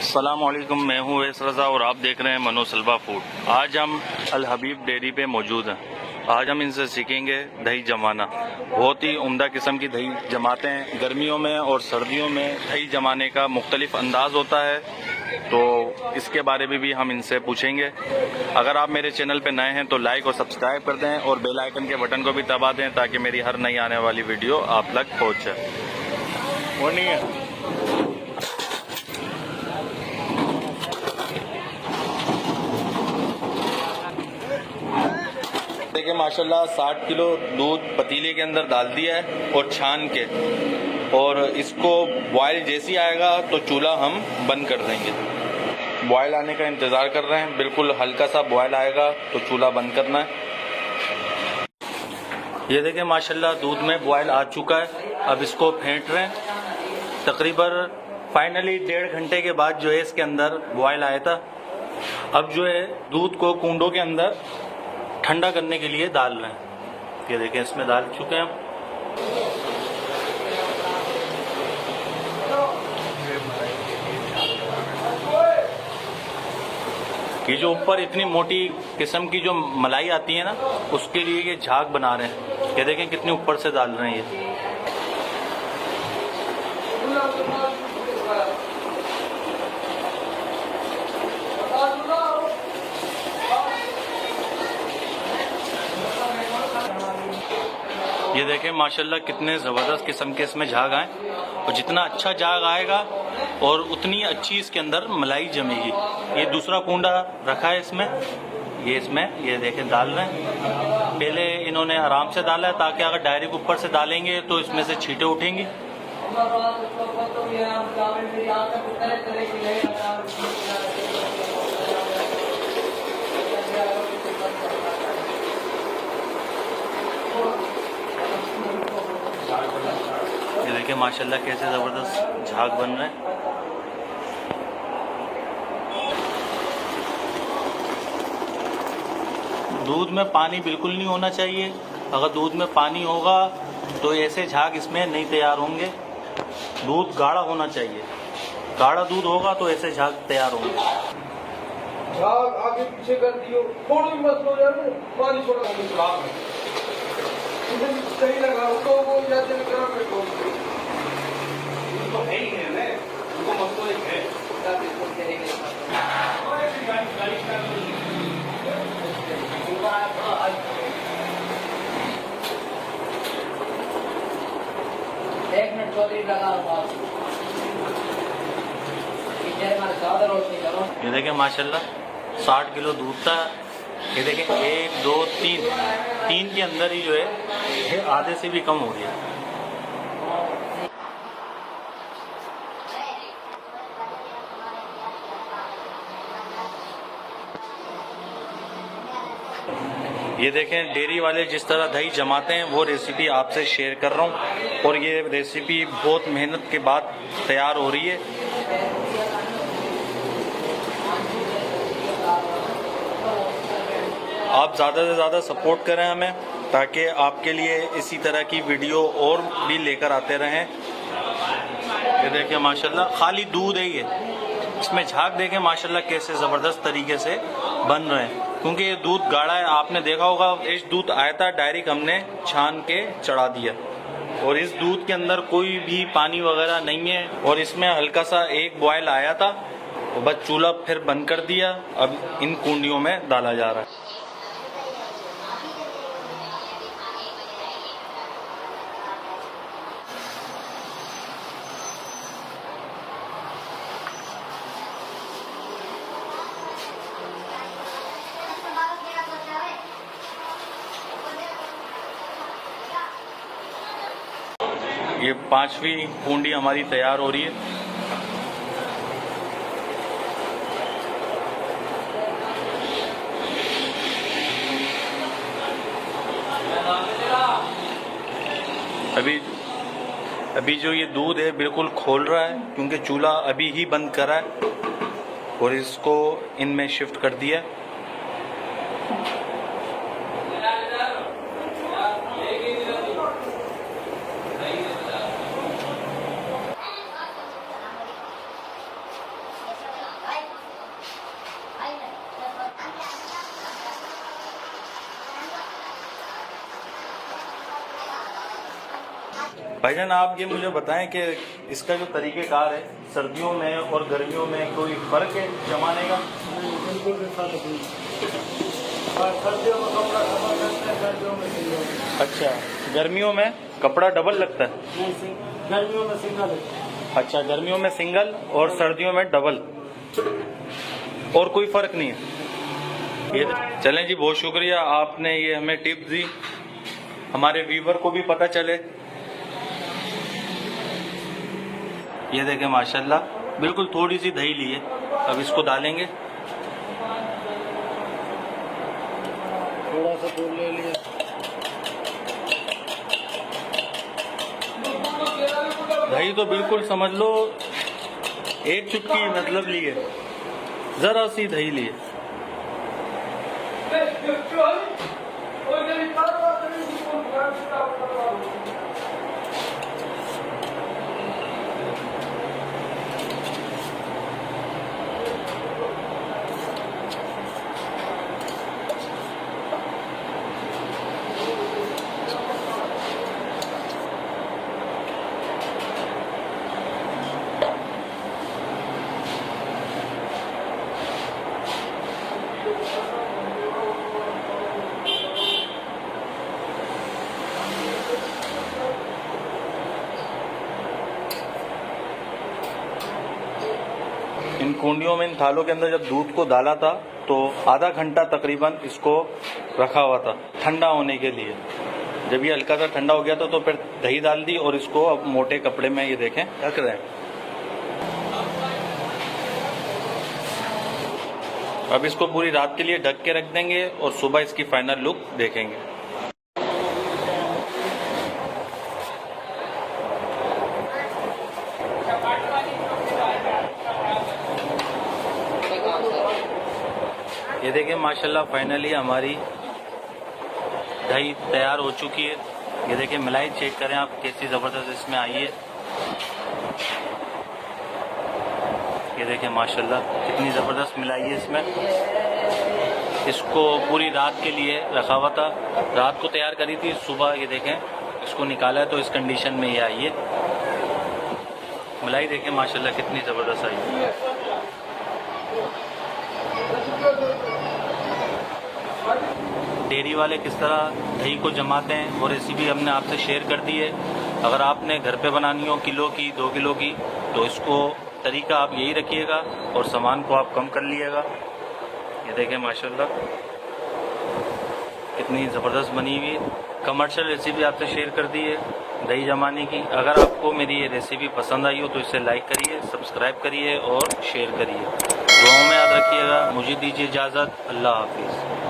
अस्सलाम वालेकुम, मैं हूँ वैस रज़ा और आप देख रहे हैं मनोसलबा फूड। आज हम अल हबीब डेयरी पे मौजूद हैं। आज हम इनसे सीखेंगे दही जमाना। बहुत ही उम्दा किस्म की दही जमाते हैं। गर्मियों में और सर्दियों में दही जमाने का मुख्तलिफ अंदाज होता है, तो इसके बारे में भी हम इनसे पूछेंगे। अगर आप मेरे चैनल पे नए हैं तो लाइक और सब्सक्राइब कर दें और बेल आइकन के बटन को भी दबा दें ताकि मेरी हर नई आने वाली वीडियो आप तक पहुँच जाए। वो नहीं है देखिए माशाल्लाह 60 किलो दूध पतीले के अंदर डाल दिया है और छान के, और इसको बॉयल जैसी आएगा तो चूल्हा हम बंद कर देंगे। बॉयल आने का इंतज़ार कर रहे हैं। बिल्कुल हल्का सा बॉयल आएगा तो चूल्हा बंद करना है। ये देखिए माशाल्लाह दूध में बॉयल आ चुका है। अब इसको फेंट रहे हैं। तकरीबन फाइनली 1.5 घंटे के बाद जो है इसके अंदर बॉयल आया था। अब जो है दूध को कुंडों के अंदर ठंडा करने के लिए डाल रहे हैं। ये देखें इसमें डाल चुके हैं हम। ये जो ऊपर इतनी मोटी किस्म की जो मलाई आती है ना, उसके लिए ये झाग बना रहे हैं। ये देखें कितने ऊपर से डाल रहे हैं ये। ये देखें माशाल्लाह कितने ज़बरदस्त किस्म के इसमें झाग आए, और जितना अच्छा झाग आएगा और उतनी अच्छी इसके अंदर मलाई जमेगी। ये दूसरा कुंडा रखा है इसमें, ये देखें डाल रहे हैं। पहले इन्होंने आराम से डाला है ताकि अगर डायरेक्ट ऊपर से डालेंगे तो इसमें से छींटे उठेंगी। ये देखिए माशाल्लाह कैसे ज़बरदस्त झाग बन रहे हैं। दूध में पानी बिल्कुल नहीं होना चाहिए। अगर दूध में पानी होगा तो ऐसे झाग इसमें नहीं तैयार होंगे। दूध गाढ़ा होना चाहिए। गाढ़ा दूध होगा तो ऐसे झाग तैयार होंगे। झाग आगे पीछे कर दियो, थोड़ी मत लो यार, पानी छोड़ा सही लगा तो वो या दिल करा में तो है ही है ना, उनको मत तो है एक मिनट चौधरी लगा ये देखें माशाल्लाह 60 किलो दूध था। ये देखें 1 2 3 के अंदर ही जो है ये आधे से भी कम हो गया। ये देखें डेयरी वाले जिस तरह दही जमाते हैं वो रेसिपी आपसे शेयर कर रहा हूँ, और ये रेसिपी बहुत मेहनत के बाद तैयार हो रही है। आप ज़्यादा से ज़्यादा सपोर्ट करें हमें, ताकि आपके लिए इसी तरह की वीडियो और भी लेकर आते रहें। ये देखिए माशाल्लाह खाली दूध है ये। इसमें झाग देखें माशाल्लाह कैसे ज़बरदस्त तरीके से बन रहे हैं, क्योंकि ये दूध गाढ़ा है। आपने देखा होगा इस दूध आया था डायरेक्ट हमने छान के चढ़ा दिया, और इस दूध के अंदर कोई भी पानी वगैरह नहीं है। और इसमें हल्का सा एक बॉयल आया था, तो बस चूल्हा फिर बंद कर दिया। अब इन कुंडियों में डाला जा रहा है। ये 5वीं कुंडी हमारी तैयार हो रही है। अभी जो ये दूध है बिल्कुल खोल रहा है, क्योंकि चूल्हा अभी ही बंद करा है और इसको इनमें शिफ्ट कर दिया। भाईजान आप ये मुझे बताएं कि इसका जो तरीक़ेकार है सर्दियों में और गर्मियों में कोई फ़र्क है जमाने का? बिल्कुल भी फर्क नहीं। और सर्दियों में कपड़ा डबल लगता है, सर्दियों में सिंगल। अच्छा, गर्मियों में कपड़ा डबल लगता है? नहीं, गर्मियों में सिंगल है। अच्छा, गर्मियों में सिंगल और सर्दियों में डबल, और कोई फ़र्क नहीं है। ये चलें जी, बहुत शुक्रिया आपने ये हमें टिप दी, हमारे व्यूवर को भी पता चले। ये देखें माशाल्लाह बिल्कुल थोड़ी सी दही ली है, अब इसको डालेंगे। थोड़ा सा दूध ले लिया। दही तो बिल्कुल समझ लो एक चुटकी मतलब ली है, जरा सी दही ली है। इन कुंडियों में, इन थालों के अंदर जब दूध को डाला था तो आधा घंटा तकरीबन इसको रखा हुआ था ठंडा होने के लिए। जब ये हल्का सा ठंडा हो गया था तो फिर दही डाल दी और इसको अब मोटे कपड़े में ये देखें रख रहे हैं। अब इसको पूरी रात के लिए ढक के रख देंगे और सुबह इसकी फाइनल लुक देखेंगे। ये देखें माशाल्लाह फाइनली हमारी दही तैयार हो चुकी है। ये देखें मलाई चेक करें आप कैसी ज़बरदस्त इसमें आई है। ये देखें माशाल्लाह कितनी ज़बरदस्त मलाई है इसमें। इसको पूरी रात के लिए रखा हुआ था, रात को तैयार करी थी, सुबह ये देखें इसको निकाला है तो इस कंडीशन में ये आई है। मलाई देखें माशाल्लाह कितनी ज़बरदस्त आई है। डेयरी वाले किस तरह दही को जमाते हैं वो रेसिपी हमने आपसे शेयर कर दी है। अगर आपने घर पे बनानी हो किलो की 2 किलो की तो इसको तरीका आप यही रखिएगा और सामान को आप कम कर लीजिएगा। ये देखें माशाल्लाह कितनी ज़बरदस्त बनी हुई है। कमर्शियल रेसिपी आपसे शेयर कर दी है दही जमाने की। अगर आपको मेरी ये रेसिपी पसंद आई हो तो इसे लाइक करिए, सब्सक्राइब करिए और शेयर करिए। दुआओं में याद रखिएगा। मुझे दीजिए इजाज़त। अल्लाह हाफिज़।